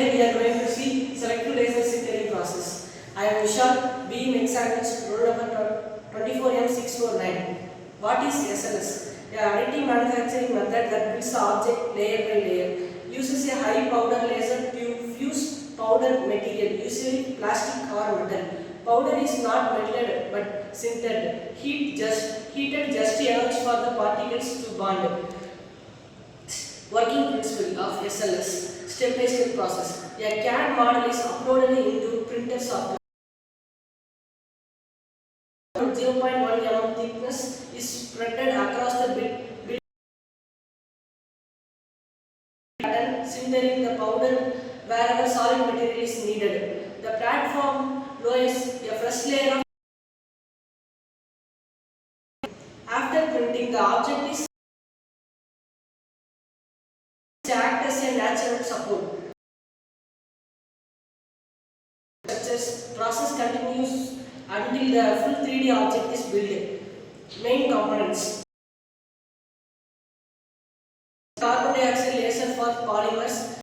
We are going to see selective laser sintering process. I am Vishal, B Mix Sandwich, roll number 24M649. What is SLS? A additive manufacturing method that builds the object layer by layer. Uses a high powder laser to fuse powder material, usually plastic or metal. Powder is not melted but sintered. Heated just enough for the particles to bond. Working principle of SLS, step-by-step process. A CAD model is uploaded into printer software. 0.1 mm thickness is spread across the build pattern, sintering the powder wherever solid material is needed. The platform lowers a fresh layer of. After printing, the object is act as a natural support. Process continues until the full 3D object is built. Main components: carbon dioxide laser for polymers,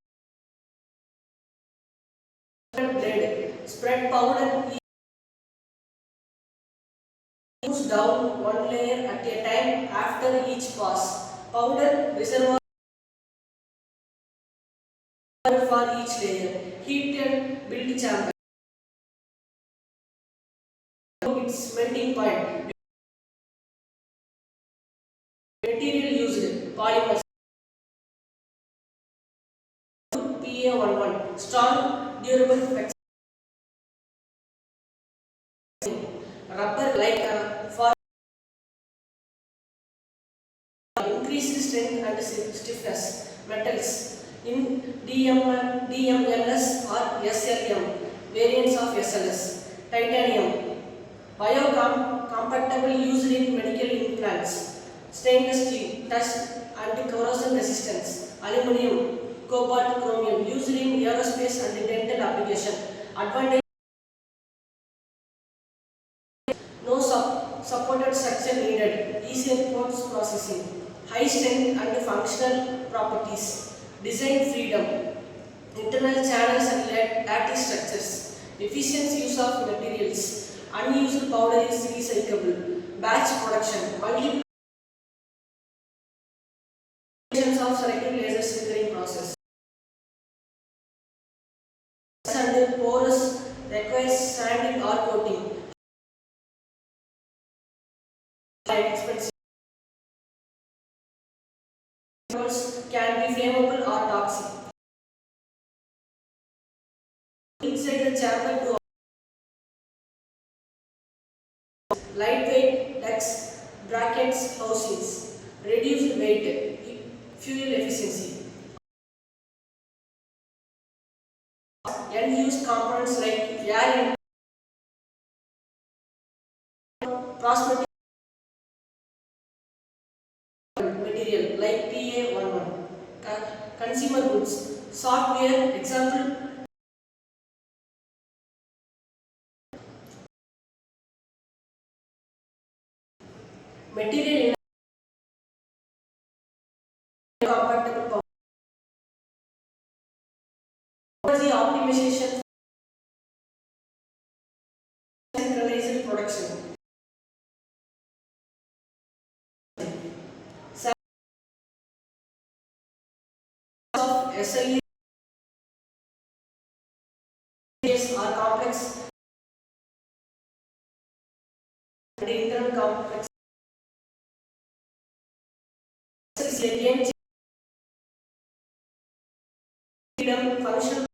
blade, spread powder moves down one layer at a time after each pass. Powder reservoir for each layer. Heat and build chamber. Its melting point. Material used: polymers. PA11, strong, durable, flexible. Rubber like for increased strength and stiffness. Metals in DMLS or SLM, variants of SLS. Titanium, biocompatible, used in medical implants. Stainless steel, dust and corrosion resistance. Aluminum, cobalt, chromium, used in aerospace and dental application. Advantage: no supported structure needed. Easy post processing. High strength and functional properties. Design freedom. Internal channels and lattice structures. Efficient use of materials. Unused powder is recyclable. Batch production. Multiple of selective laser sintering process. And porous requires sanding or coating. Expensive. Can be flammable or toxic. Inside the chamber to lightweight ducts, brackets, housings. Reduced weight, fuel efficiency. End-use components like air prosperity material like PA11. Consumer goods, software, example. Material compatible technology optimization, centralized production. Of SLE are complex and internal complex. Is a game freedom, functional